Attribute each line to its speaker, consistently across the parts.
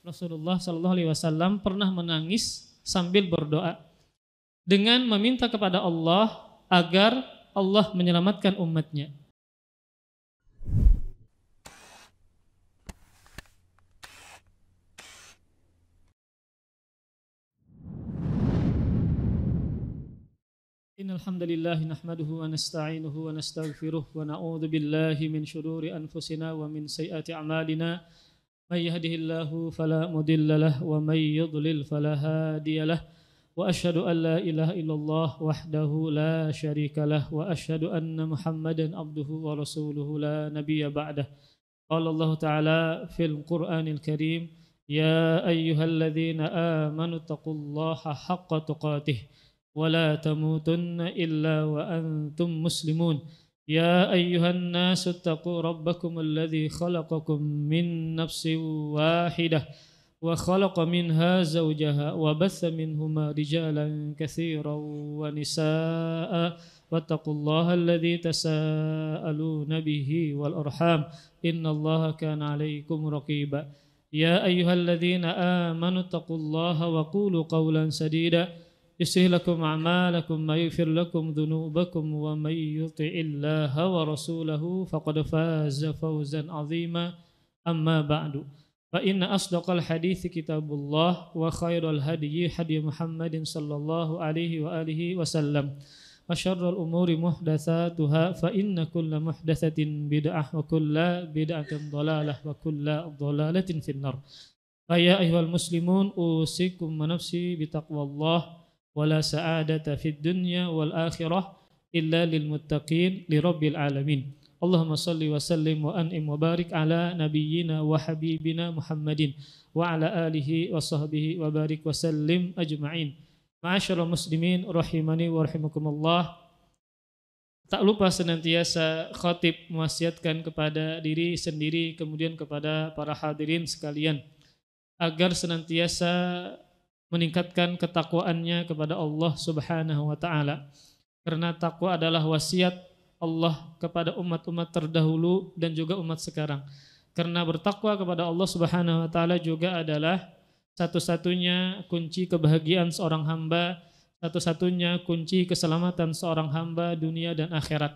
Speaker 1: Rasulullah Shallallahu Alaihi Wasallam pernah menangis sambil berdoa dengan meminta kepada Allah agar Allah menyelamatkan umatnya. Innal hamdalillah nahmaduhu wa nasta'inuhu wa nastaghfiruh wa na'udzu billahi min shururi anfusina wa min sayyiati a'malina may yahdihillahu fala mudilla lahu wa may yudlil fala hadiya lahu wa asyhadu an la ilaha illallah wahdahu la syarika lahu wa asyhadu anna Muhammadan abduhu wa rasuluhu la nabiyya ba'dah. Qala Allah ta'ala fil Qur'anil Karim ya ayyuhalladzina amanu taqullaha haqqa tuqatih ولا تموتن إلا وأنتم مسلمون يا أيها الناس اتقوا ربكم الذي خلقكم من نفس واحدة وخلق منها زوجها وبث منهما رجالا كثيرا ونساء واتقوا الله الذي تساءلون به والأرحام إن الله كان عليكم رقيبا يا أيها الذين آمنوا اتقوا الله وقولوا قولا سديدا يصلح لكم أعمالكم ويغفر لكم ذنوبكم ومن يطع الله ورسوله فقد فاز فوزا عظيما أما بعد فإن أصدق الحديث كتاب الله وخير الهدي هدي محمد صلى الله عليه وآله وسلم وشر الأمور محدثاتها فإن كل محدثة بدعة وكل بدعة ضلالة وكل ضلالة في النار فيا أيها المسلمون أوصيكم ونفسي بتقوى الله ولا سعادة في الدنيا والآخرة إلا للمتقين لرب العالمين اللهم صل وسلم وأنعم وبارك على نبينا وحبيبنا محمد وعلى آله وصحبه وبارك وسلم أجمعين. Ma'asyiral muslimin rahimani wa rahimakumullah. Tak lupa senantiasa khatib mewasiatkan kepada diri sendiri kemudian kepada para hadirin sekalian agar senantiasa meningkatkan ketakwaannya kepada Allah Subhanahu wa taala. Karena takwa adalah wasiat Allah kepada umat-umat terdahulu dan juga umat sekarang. Karena bertakwa kepada Allah Subhanahu wa taala juga adalah satu-satunya kunci kebahagiaan seorang hamba, satu-satunya kunci keselamatan seorang hamba dunia dan akhirat.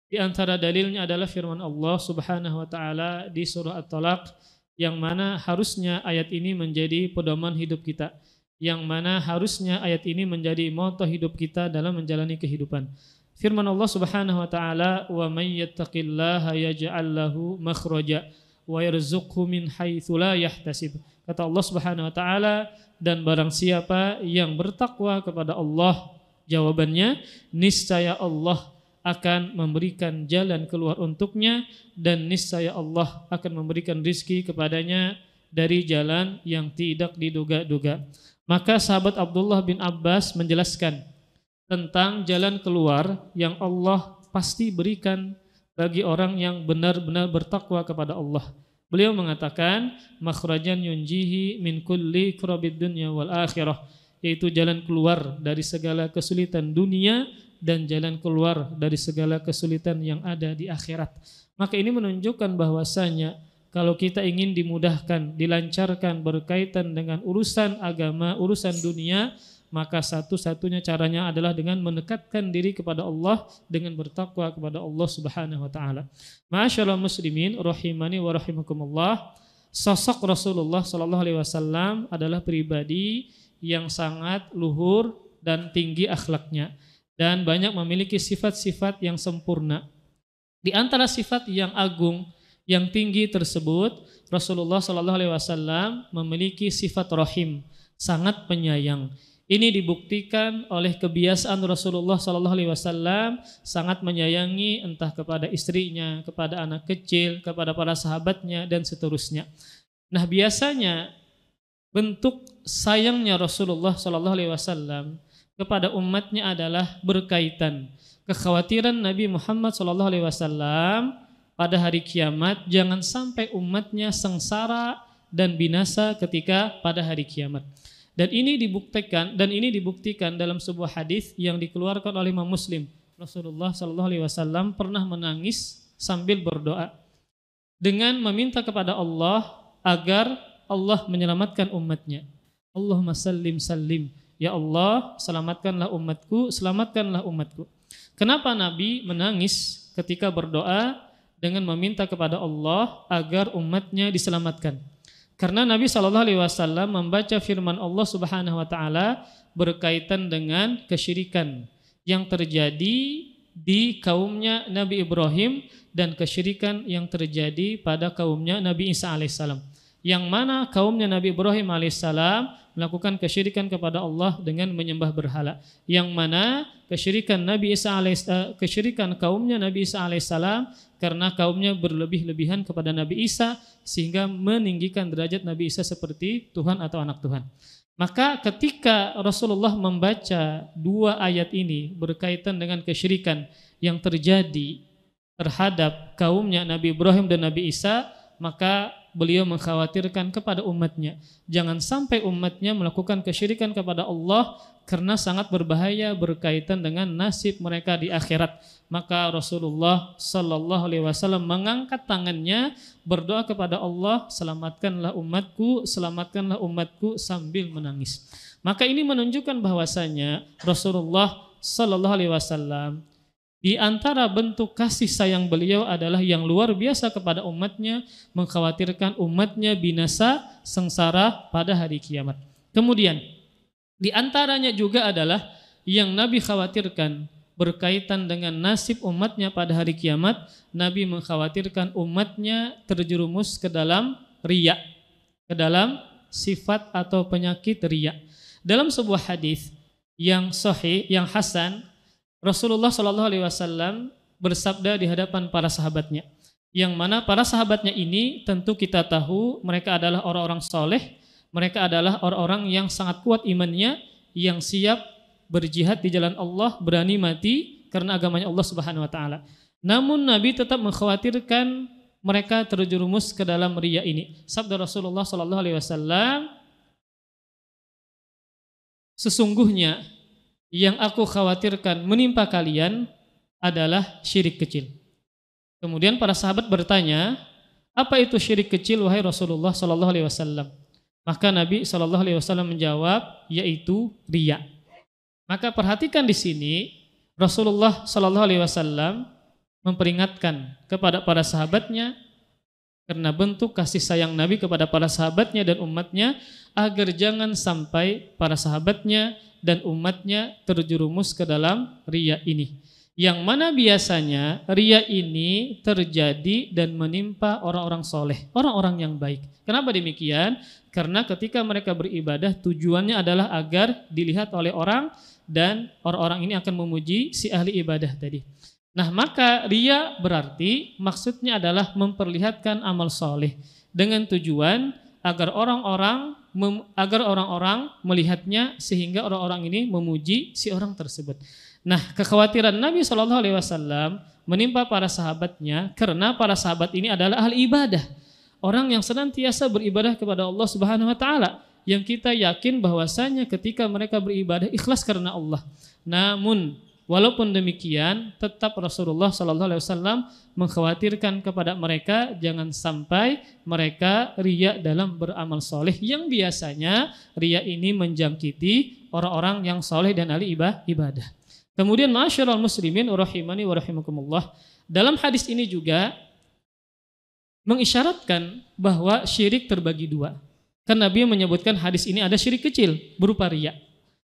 Speaker 1: Di antara dalilnya adalah firman Allah Subhanahu wa taala di surah At-Talaq yang mana harusnya ayat ini menjadi pedoman hidup kita. Yang mana harusnya ayat ini menjadi moto hidup kita dalam menjalani kehidupan. Firman Allah Subhanahu wa taala, "Wa may yattaqillaha yaj'al lahu makhraja wa yarzuqhu min haitsu la yahtasib." Kata Allah Subhanahu wa taala, dan barang siapa yang bertakwa kepada Allah, jawabannya niscaya Allah akan memberikan jalan keluar untuknya dan niscaya Allah akan memberikan rizki kepadanya dari jalan yang tidak diduga-duga. Maka sahabat Abdullah bin Abbas menjelaskan tentang jalan keluar yang Allah pasti berikan bagi orang yang benar-benar bertakwa kepada Allah. Beliau mengatakan makhrajan yunjihi min kulli kurabid dunya wal akhirah, yaitu jalan keluar dari segala kesulitan dunia dan jalan keluar dari segala kesulitan yang ada di akhirat. Maka ini menunjukkan bahwasanya kalau kita ingin dimudahkan, dilancarkan berkaitan dengan urusan agama, urusan dunia, maka satu-satunya caranya adalah dengan mendekatkan diri kepada Allah dengan bertakwa kepada Allah Subhanahu wa taala. Ma'asyiral muslimin rahimani wa rahimakumullah. Sosok Rasulullah sallallahu alaihi wasallam adalah pribadi yang sangat luhur dan tinggi akhlaknya dan banyak memiliki sifat-sifat yang sempurna. Di antara sifat yang agung yang tinggi tersebut, Rasulullah sallallahu alaihi wasallam memiliki sifat rahim, sangat penyayang. Ini dibuktikan oleh kebiasaan Rasulullah sallallahu alaihi wasallam sangat menyayangi entah kepada istrinya, kepada anak kecil, kepada para sahabatnya dan seterusnya. Nah, biasanya bentuk sayangnya Rasulullah sallallahu alaihi wasallam kepada umatnya adalah berkaitan kekhawatiran Nabi Muhammad sallallahu alaihi wasallam pada hari kiamat jangan sampai umatnya sengsara dan binasa ketika pada hari kiamat. Dan ini dibuktikan dalam sebuah hadis yang dikeluarkan oleh Imam Muslim. Rasulullah sallallahu alaihi wasallam pernah menangis sambil berdoa dengan meminta kepada Allah agar Allah menyelamatkan umatnya. Allahumma sallim sallim. Ya Allah, selamatkanlah umatku, selamatkanlah umatku. Kenapa Nabi menangis ketika berdoa dengan meminta kepada Allah agar umatnya diselamatkan? Karena Nabi SAW membaca firman Allah Subhanahu wa taala berkaitan dengan kesyirikan yang terjadi di kaumnya Nabi Ibrahim dan kesyirikan yang terjadi pada kaumnya Nabi Isa alaihissalam. Yang mana kaumnya Nabi Ibrahim alaihissalam melakukan kesyirikan kepada Allah dengan menyembah berhala. Yang mana kesyirikan kaumnya Nabi Isa alaihissalam karena kaumnya berlebih-lebihan kepada Nabi Isa sehingga meninggikan derajat Nabi Isa seperti Tuhan atau anak Tuhan. Maka ketika Rasulullah membaca dua ayat ini berkaitan dengan kesyirikan yang terjadi terhadap kaumnya Nabi Ibrahim dan Nabi Isa, maka beliau mengkhawatirkan kepada umatnya, jangan sampai umatnya melakukan kesyirikan kepada Allah karena sangat berbahaya berkaitan dengan nasib mereka di akhirat. Maka Rasulullah sallallahu alaihi wasallam mengangkat tangannya berdoa kepada Allah, selamatkanlah umatku sambil menangis. Maka ini menunjukkan bahwasanya Rasulullah sallallahu alaihi wasallam di antara bentuk kasih sayang beliau adalah yang luar biasa kepada umatnya, mengkhawatirkan umatnya binasa sengsara pada hari kiamat. Kemudian di antaranya juga adalah yang Nabi khawatirkan berkaitan dengan nasib umatnya pada hari kiamat. Nabi mengkhawatirkan umatnya terjerumus ke dalam riya, ke dalam sifat atau penyakit riya. Dalam sebuah hadis yang sahih, yang hasan, Rasulullah Shallallahu Alaihi Wasallam bersabda di hadapan para sahabatnya, yang mana para sahabatnya ini tentu kita tahu mereka adalah orang-orang soleh, mereka adalah orang-orang yang sangat kuat imannya, yang siap berjihad di jalan Allah, berani mati karena agamanya Allah Subhanahu Wa Taala. Namun Nabi tetap mengkhawatirkan mereka terjerumus ke dalam riya ini. Sabda Rasulullah Shallallahu Alaihi Wasallam, sesungguhnya yang aku khawatirkan menimpa kalian adalah syirik kecil. Kemudian para sahabat bertanya, apa itu syirik kecil wahai Rasulullah sallallahu alaihi wasallam? Maka Nabi sallallahu alaihi wasallam menjawab, yaitu riya. Maka perhatikan di sini Rasulullah sallallahu alaihi wasallam memperingatkan kepada para sahabatnya karena bentuk kasih sayang Nabi kepada para sahabatnya dan umatnya agar jangan sampai para sahabatnya dan umatnya terjerumus ke dalam riya ini. Yang mana biasanya riya ini terjadi dan menimpa orang-orang soleh, orang-orang yang baik. Kenapa demikian? Karena ketika mereka beribadah tujuannya adalah agar dilihat oleh orang dan orang-orang ini akan memuji si ahli ibadah tadi. Nah, maka riya berarti maksudnya adalah memperlihatkan amal soleh dengan tujuan agar orang-orang melihatnya sehingga orang-orang ini memuji si orang tersebut. Nah, kekhawatiran Nabi SAW menimpa para sahabatnya karena para sahabat ini adalah ahli ibadah, orang yang senantiasa beribadah kepada Allah Subhanahu Wa Taala, yang kita yakin bahwasanya ketika mereka beribadah ikhlas karena Allah. Namun walaupun demikian, tetap Rasulullah SAW mengkhawatirkan kepada mereka jangan sampai mereka riya dalam beramal soleh, yang biasanya riya ini menjangkiti orang-orang yang soleh dan ahli ibadah. Kemudian ma'asyiral muslimin rahimani wa rahimakumullah, dalam hadis ini juga mengisyaratkan bahwa syirik terbagi dua. Kan Nabi menyebutkan hadis ini ada syirik kecil berupa riya.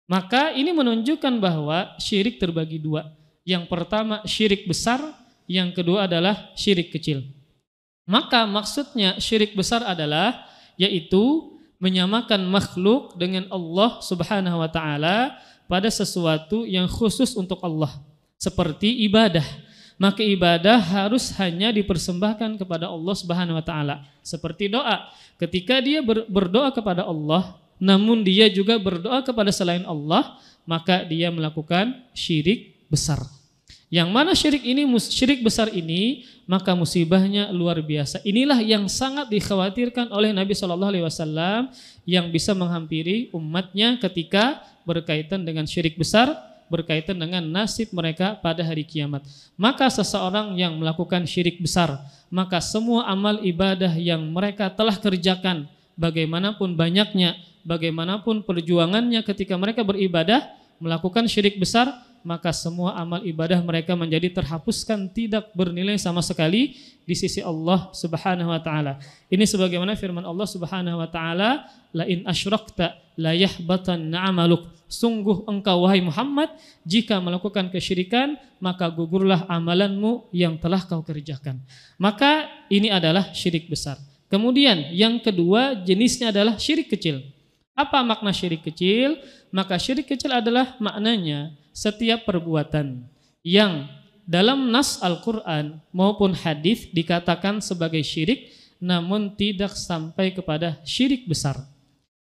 Speaker 1: Maka ini menunjukkan bahwa syirik terbagi dua. Yang pertama syirik besar, yang kedua adalah syirik kecil. Maka maksudnya syirik besar adalah yaitu menyamakan makhluk dengan Allah Subhanahu wa taala pada sesuatu yang khusus untuk Allah, seperti ibadah. Maka ibadah harus hanya dipersembahkan kepada Allah Subhanahu wa taala. Seperti doa, ketika dia berdoa kepada Allah namun dia juga berdoa kepada selain Allah, maka dia melakukan syirik besar. Yang mana syirik besar ini, maka musibahnya luar biasa. Inilah yang sangat dikhawatirkan oleh Nabi SAW yang bisa menghampiri umatnya ketika berkaitan dengan syirik besar, berkaitan dengan nasib mereka pada hari kiamat. Maka seseorang yang melakukan syirik besar, maka semua amal ibadah yang mereka telah kerjakan bagaimanapun banyaknya, bagaimanapun perjuangannya ketika mereka beribadah, melakukan syirik besar, maka semua amal ibadah mereka menjadi terhapuskan, tidak bernilai sama sekali di sisi Allah Subhanahu wa taala. Ini sebagaimana firman Allah Subhanahu wa taala, la in asyrakta la yahbatanna 'amaluk. Sungguh engkau wahai Muhammad, jika melakukan kesyirikan maka gugurlah amalanmu yang telah kau kerjakan. Maka ini adalah syirik besar. Kemudian yang kedua jenisnya adalah syirik kecil. Apa makna syirik kecil? Maka syirik kecil adalah maknanya setiap perbuatan yang dalam nas Al-Quran maupun hadis dikatakan sebagai syirik namun tidak sampai kepada syirik besar.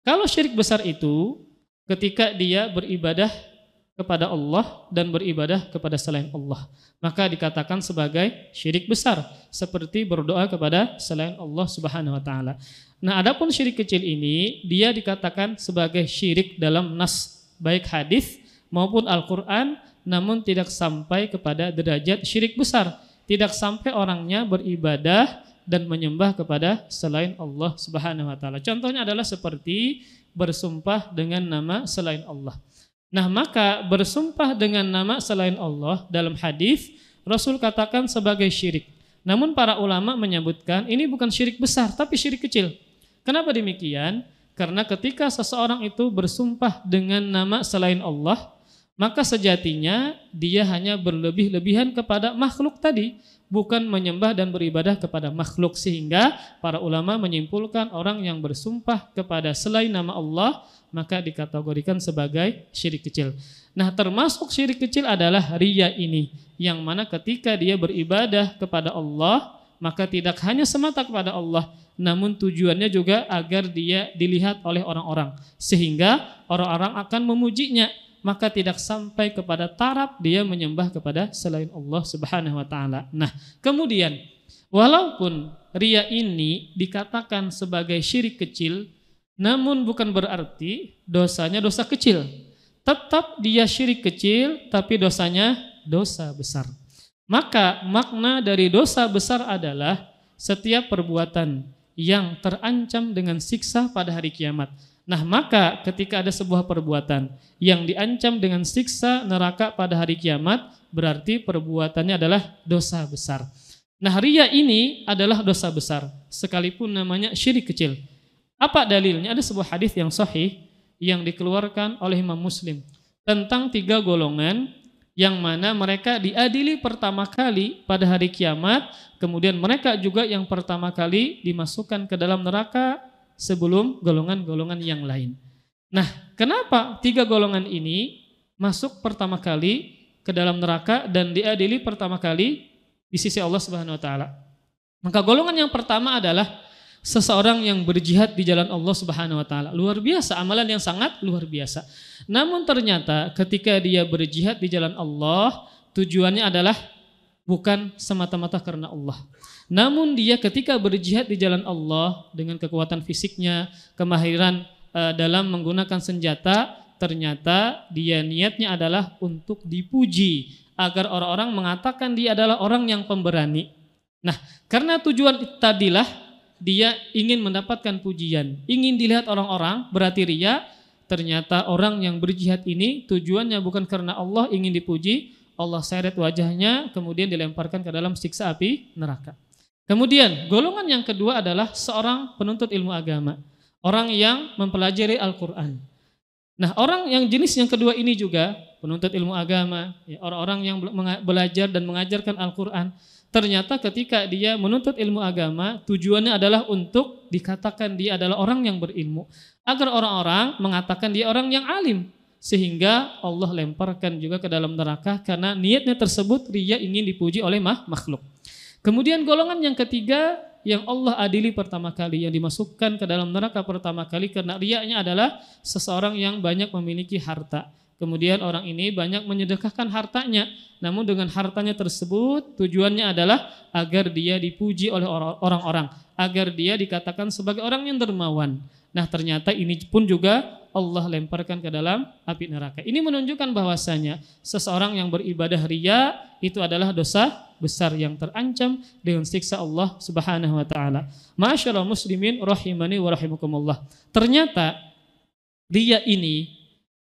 Speaker 1: Kalau syirik besar itu ketika dia beribadah kepada Allah dan beribadah kepada selain Allah, maka dikatakan sebagai syirik besar, seperti berdoa kepada selain Allah Subhanahu wa taala. Nah, adapun syirik kecil ini dia dikatakan sebagai syirik dalam nas baik hadis maupun Al-Quran, namun tidak sampai kepada derajat syirik besar. Tidak sampai orangnya beribadah dan menyembah kepada selain Allah Subhanahu wa taala. Contohnya adalah seperti bersumpah dengan nama selain Allah. Nah, maka bersumpah dengan nama selain Allah dalam hadis Rasul katakan sebagai syirik. Namun para ulama menyebutkan ini bukan syirik besar tapi syirik kecil. Kenapa demikian? Karena ketika seseorang itu bersumpah dengan nama selain Allah, maka sejatinya dia hanya berlebih-lebihan kepada makhluk tadi, bukan menyembah dan beribadah kepada makhluk. Sehingga para ulama menyimpulkan orang yang bersumpah kepada selain nama Allah maka dikategorikan sebagai syirik kecil. Nah, termasuk syirik kecil adalah riya ini, yang mana ketika dia beribadah kepada Allah maka tidak hanya semata kepada Allah, namun tujuannya juga agar dia dilihat oleh orang-orang, sehingga orang-orang akan memujinya, maka tidak sampai kepada taraf dia menyembah kepada selain Allah Subhanahu wa taala. Nah, kemudian walaupun riya ini dikatakan sebagai syirik kecil, namun bukan berarti dosanya dosa kecil. Tetap dia syirik kecil tapi dosanya dosa besar. Maka makna dari dosa besar adalah setiap perbuatan yang terancam dengan siksa pada hari kiamat. Nah, maka ketika ada sebuah perbuatan yang diancam dengan siksa neraka pada hari kiamat, berarti perbuatannya adalah dosa besar. Nah, riya ini adalah dosa besar sekalipun namanya syirik kecil. Apa dalilnya? Ada sebuah hadis yang sahih yang dikeluarkan oleh Imam Muslim tentang 3 golongan yang mana mereka diadili pertama kali pada hari kiamat, kemudian mereka juga yang pertama kali dimasukkan ke dalam neraka sebelum golongan-golongan yang lain. Nah, kenapa 3 golongan ini masuk pertama kali ke dalam neraka dan diadili pertama kali di sisi Allah Subhanahu wa taala? Maka golongan yang pertama adalah seseorang yang berjihad di jalan Allah Subhanahu wa taala. Luar biasa, amalan yang sangat luar biasa. Namun ternyata ketika dia berjihad di jalan Allah, tujuannya adalah bukan semata-mata karena Allah. Namun dia ketika berjihad di jalan Allah dengan kekuatan fisiknya, kemahiran dalam menggunakan senjata, ternyata dia niatnya adalah untuk dipuji agar orang-orang mengatakan dia adalah orang yang pemberani. Nah, karena tujuan tadilah dia ingin mendapatkan pujian, ingin dilihat orang-orang, berarti riya. Ternyata orang yang berjihad ini tujuannya bukan karena Allah ingin dipuji, Allah seret wajahnya kemudian dilemparkan ke dalam siksa api neraka. Kemudian golongan yang kedua adalah seorang penuntut ilmu agama, orang yang mempelajari Al-Quran. Nah, orang yang jenis yang kedua ini juga penuntut ilmu agama, ya, orang-orang yang belajar dan mengajarkan Al-Quran. Ternyata ketika dia menuntut ilmu agama, tujuannya adalah untuk dikatakan dia adalah orang yang berilmu, agar orang-orang mengatakan dia orang yang alim, sehingga Allah lemparkan juga ke dalam neraka karena niatnya tersebut riya, ingin dipuji oleh makhluk. Kemudian golongan yang ketiga yang Allah adili pertama kali, yang dimasukkan ke dalam neraka pertama kali karena riyanya adalah seseorang yang banyak memiliki harta. Kemudian orang ini banyak menyedekahkan hartanya, namun dengan hartanya tersebut tujuannya adalah agar dia dipuji oleh orang-orang, agar dia dikatakan sebagai orang yang dermawan. Nah, ternyata ini pun juga Allah lemparkan ke dalam api neraka. Ini menunjukkan bahwasanya seseorang yang beribadah riya itu adalah dosa besar yang terancam dengan siksa Allah Subhanahu wa taala. Ma'asyiral muslimin rahimani wa rahimakumullah. Ternyata riya ini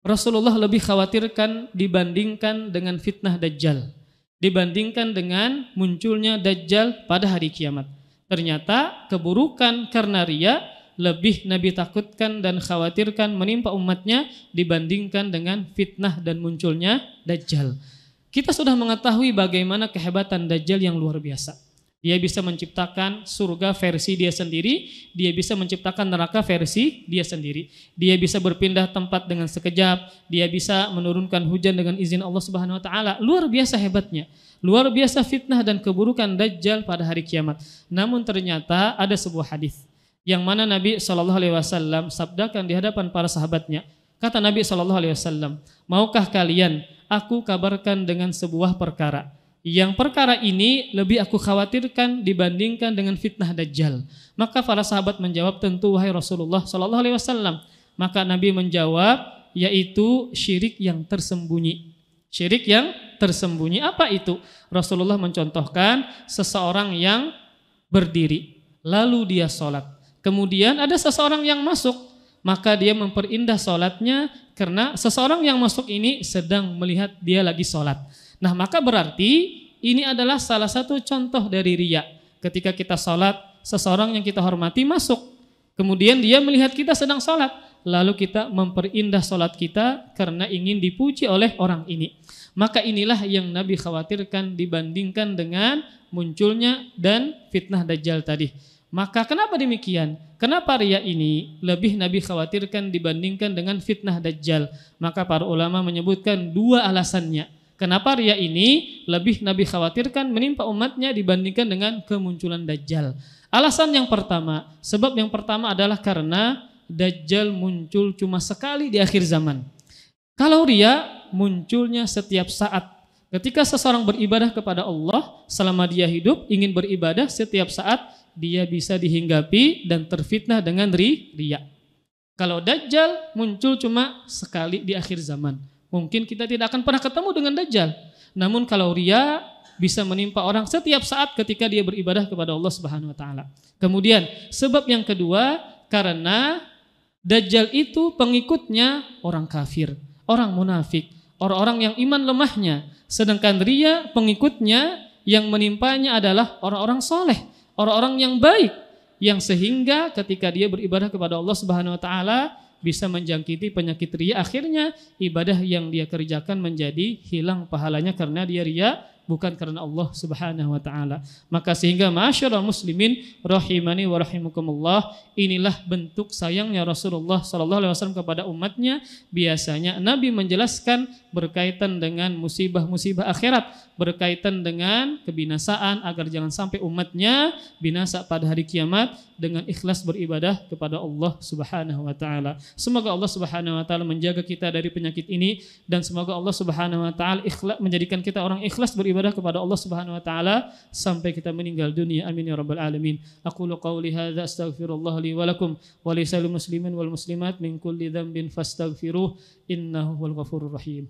Speaker 1: Rasulullah lebih khawatirkan dibandingkan dengan fitnah Dajjal, dibandingkan dengan munculnya Dajjal pada hari kiamat. Ternyata keburukan karena riya lebih Nabi takutkan dan khawatirkan menimpa umatnya dibandingkan dengan fitnah dan munculnya Dajjal. Kita sudah mengetahui bagaimana kehebatan Dajjal yang luar biasa. Dia bisa menciptakan surga versi dia sendiri, dia bisa menciptakan neraka versi dia sendiri. Dia bisa berpindah tempat dengan sekejap, dia bisa menurunkan hujan dengan izin Allah Subhanahu wa taala. Luar biasa hebatnya. Luar biasa fitnah dan keburukan Dajjal pada hari kiamat. Namun ternyata ada sebuah hadis yang mana Nabi SAW sabdakan di hadapan para sahabatnya. Kata Nabi SAW, maukah kalian aku kabarkan dengan sebuah perkara, yang perkara ini lebih aku khawatirkan dibandingkan dengan fitnah Dajjal. Maka para sahabat menjawab, tentu wahai Rasulullah SAW. Maka Nabi menjawab, yaitu syirik yang tersembunyi. Syirik yang tersembunyi. Apa itu? Rasulullah mencontohkan seseorang yang berdiri, lalu dia sholat. Kemudian ada seseorang yang masuk, maka dia memperindah sholatnya karena seseorang yang masuk ini sedang melihat dia lagi sholat. Nah, maka berarti ini adalah salah satu contoh dari riya. Ketika kita sholat, seseorang yang kita hormati masuk, kemudian dia melihat kita sedang sholat, lalu kita memperindah sholat kita karena ingin dipuji oleh orang ini. Maka inilah yang Nabi khawatirkan dibandingkan dengan munculnya dan fitnah Dajjal tadi. Maka kenapa demikian? Kenapa riya ini lebih Nabi khawatirkan dibandingkan dengan fitnah Dajjal? Maka para ulama menyebutkan dua alasannya. Kenapa riya ini lebih Nabi khawatirkan menimpa umatnya dibandingkan dengan kemunculan Dajjal? Alasan yang pertama, sebab yang pertama adalah karena Dajjal muncul cuma sekali di akhir zaman. Kalau riya munculnya setiap saat. Ketika seseorang beribadah kepada Allah selama dia hidup, ingin beribadah setiap saat, dia bisa dihinggapi dan terfitnah dengan riya. Kalau Dajjal muncul cuma sekali di akhir zaman, mungkin kita tidak akan pernah ketemu dengan Dajjal. Namun kalau riya bisa menimpa orang setiap saat ketika dia beribadah kepada Allah Subhanahu wa taala. Kemudian sebab yang kedua, karena Dajjal itu pengikutnya orang kafir, orang munafik, orang-orang yang iman lemahnya. Sedangkan riya pengikutnya yang menimpanya adalah orang-orang soleh, orang-orang yang baik, yang sehingga ketika dia beribadah kepada Allah Subhanahu wa taala bisa menjangkiti penyakit riya, akhirnya ibadah yang dia kerjakan menjadi hilang pahalanya karena dia riya, bukan karena Allah Subhanahu wa taala. Maka sehingga ma'asyiral muslimin rahimani wa rahimakumullah, inilah bentuk sayangnya Rasulullah sallallahu alaihi wasallam kepada umatnya. Biasanya Nabi menjelaskan berkaitan dengan musibah-musibah akhirat, berkaitan dengan kebinasaan agar jangan sampai umatnya binasa pada hari kiamat dengan ikhlas beribadah kepada Allah Subhanahu wa taala. Semoga Allah Subhanahu wa taala menjaga kita dari penyakit ini dan semoga Allah Subhanahu wa taala menjadikan kita orang ikhlas beribadah kepada Allah Subhanahu wa taala sampai kita meninggal dunia. Amin ya rabbal alamin. Aqulu qauli hadza astaghfirullah li wa lakum wa li sa'il muslimin wal muslimat min kulli dhanbin fastaghfiruh innahu huwal ghafurur rahim.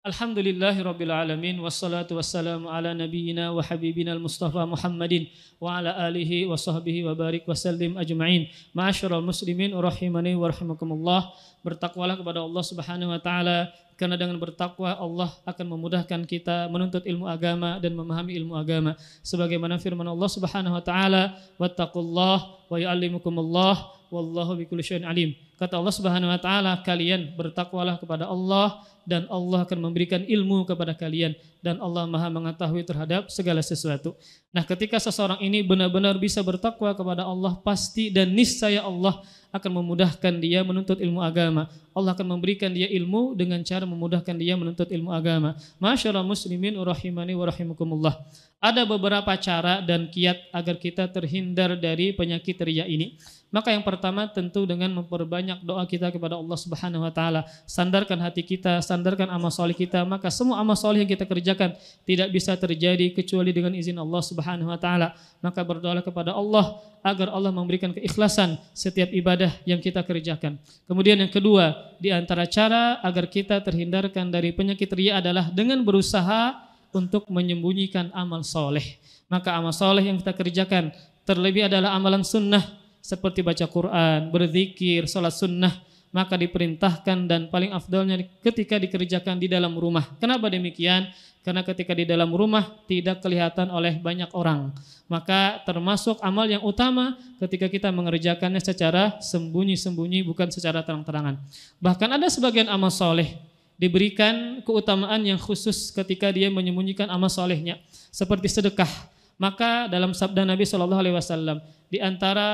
Speaker 1: Alhamdulillahi rabbil alamin wassalatu wassalamu ala nabiyyina wa habibina al-mustafa Muhammadin wa ala alihi wa sahbihi wa barik wa sallim ajma'in. Ma'asyiral muslimin rahimani wa rahimakumullah. Bertakwalah kepada Allah Subhanahu wa taala, karena dengan bertakwa Allah akan memudahkan kita menuntut ilmu agama dan memahami ilmu agama. Sebagaimana firman Allah Subhanahu wa taala, wattaqullah wa yu'allimukumullah wallahu bikulli syai'in alim. Kata Allah Subhanahu wa taala, kalian bertakwalah kepada Allah dan Allah akan memberikan ilmu kepada kalian dan Allah Maha mengetahui terhadap segala sesuatu. Nah, ketika seseorang ini benar-benar bisa bertakwa kepada Allah, pasti dan niscaya Allah akan memudahkan dia menuntut ilmu agama. Allah akan memberikan dia ilmu dengan cara memudahkan dia menuntut ilmu agama. Ma'asyiral muslimin rahimani wa rahimakumullah. Ada beberapa cara dan kiat agar kita terhindar dari penyakit riya ini. Maka yang pertama tentu dengan memperbanyak doa kita kepada Allah Subhanahu wa taala. Sandarkan hati kita, sandarkan amal soleh kita, maka semua amal soleh yang kita kerjakan tidak bisa terjadi kecuali dengan izin Allah Subhanahu wa taala. Maka berdoalah kepada Allah agar Allah memberikan keikhlasan setiap ibadah yang kita kerjakan. Kemudian yang kedua, di antara cara agar kita terhindarkan dari penyakit riya adalah dengan berusaha untuk menyembunyikan amal soleh. Maka amal soleh yang kita kerjakan terlebih adalah amalan sunnah seperti baca Quran, berzikir, salat sunnah, maka diperintahkan dan paling afdalnya ketika dikerjakan di dalam rumah. Kenapa demikian? Karena ketika di dalam rumah tidak kelihatan oleh banyak orang. Maka termasuk amal yang utama ketika kita mengerjakannya secara sembunyi-sembunyi, bukan secara terang-terangan. Bahkan ada sebagian amal soleh diberikan keutamaan yang khusus ketika dia menyembunyikan amal solehnya, seperti sedekah. Maka dalam sabda Nabi SAW, di antara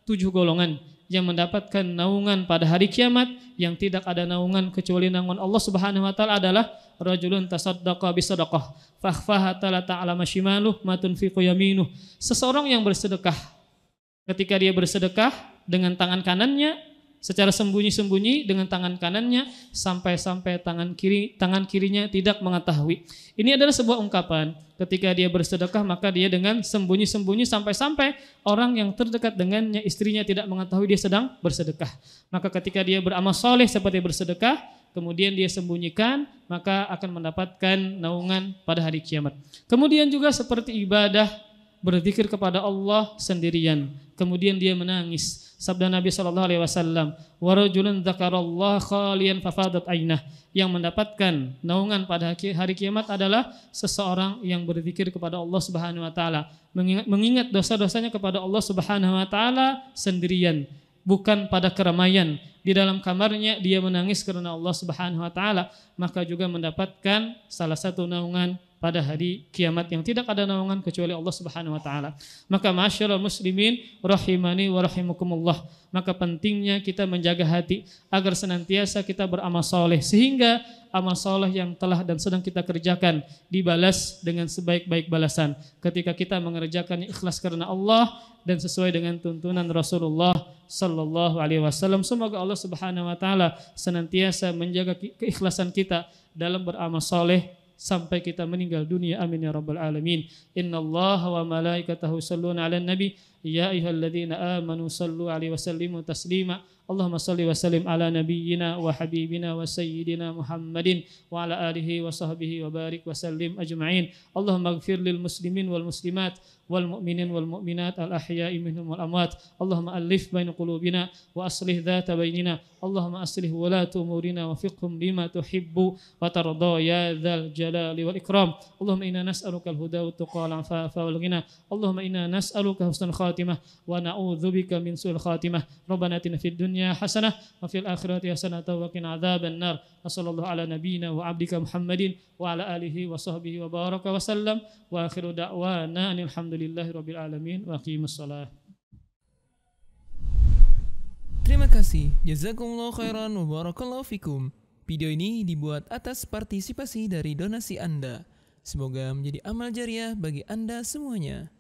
Speaker 1: 7 golongan yang mendapatkan naungan pada hari kiamat yang tidak ada naungan kecuali naungan Allah Subhanahu wa taala adalah rajulun tasaddaqa bisadaqah fakhfaha la ta'lamu shimaluhu ma tunfiqu yaminuh. Seseorang yang bersedekah, ketika dia bersedekah dengan tangan kanannya secara sembunyi-sembunyi dengan tangan kanannya sampai-sampai tangan kirinya tidak mengetahui. Ini adalah sebuah ungkapan ketika dia bersedekah maka dia dengan sembunyi-sembunyi sampai-sampai orang yang terdekat dengannya, istrinya tidak mengetahui dia sedang bersedekah. Maka ketika dia beramal soleh seperti bersedekah kemudian dia sembunyikan, maka akan mendapatkan naungan pada hari kiamat. Kemudian juga seperti ibadah berzikir kepada Allah sendirian, kemudian dia menangis. Sabda Nabi SAW, wa rajulun dzakarallaha khaliyan fafadat ainah. Yang mendapatkan naungan pada hari kiamat adalah seseorang yang berzikir kepada Allah Subhanahu wa taala, mengingat dosa-dosanya kepada Allah Subhanahu wa taala sendirian, bukan pada keramaian. Di dalam kamarnya dia menangis karena Allah Subhanahu wa taala, maka juga mendapatkan salah satu naungan pada hari kiamat yang tidak ada naungan kecuali Allah Subhanahu wa taala. Maka ma'asyiral muslimin rahimani wa rahimakumullah, maka pentingnya kita menjaga hati agar senantiasa kita beramal soleh sehingga amal soleh yang telah dan sedang kita kerjakan dibalas dengan sebaik-baik balasan ketika kita mengerjakannya ikhlas karena Allah dan sesuai dengan tuntunan Rasulullah sallallahu alaihi wasallam. Semoga Allah Subhanahu wa taala senantiasa menjaga keikhlasan kita dalam beramal soleh sampai kita meninggal dunia. Amin ya rabbal alamin. Innallaha wa malaikatahu yusholluna 'alan nabi ya ayyuhalladzina amanu shallu 'alaihi wa sallimu taslima. Allahumma shalli wa sallim ala nabiyyina wa habibina wa sayyidina Muhammadin wa ala alihi wa sahbihi wa barik wa sallim ajma'in. Allahumma ighfir lil muslimin wal muslimat wal mu'minin wal mu'minat al ahya'i minhum wal amwat. Allahumma alif baina qulubina wa aslih dhata bainina. Allahumma aslih wulata umurina wa fiqhum lima tuhibbu wa tarda ya dzal jalali wal ikram. Allahumma inna nas'aluka al huda wa tuqa wal afafa wal ghina. Allahumma inna nas'aluka husnal khatimah wa na'udzubika min su'il khatimah. Rabbana atina fid dunya hasanah wa fil akhirati hasanah wa qina adzaban nar. Wassallallahu ala nabiyyina wa abdika Muhammadin wa ala alihi wa sahbihi wa baraka wa sallam wa akhiru da'wana alhamdulillahi rabbil alamin wa aqimus shalah.
Speaker 2: Terima kasih, jazakumullah khairan wa barakallahu fikum. Video ini dibuat atas partisipasi dari donasi Anda. Semoga menjadi amal jariah bagi Anda semuanya.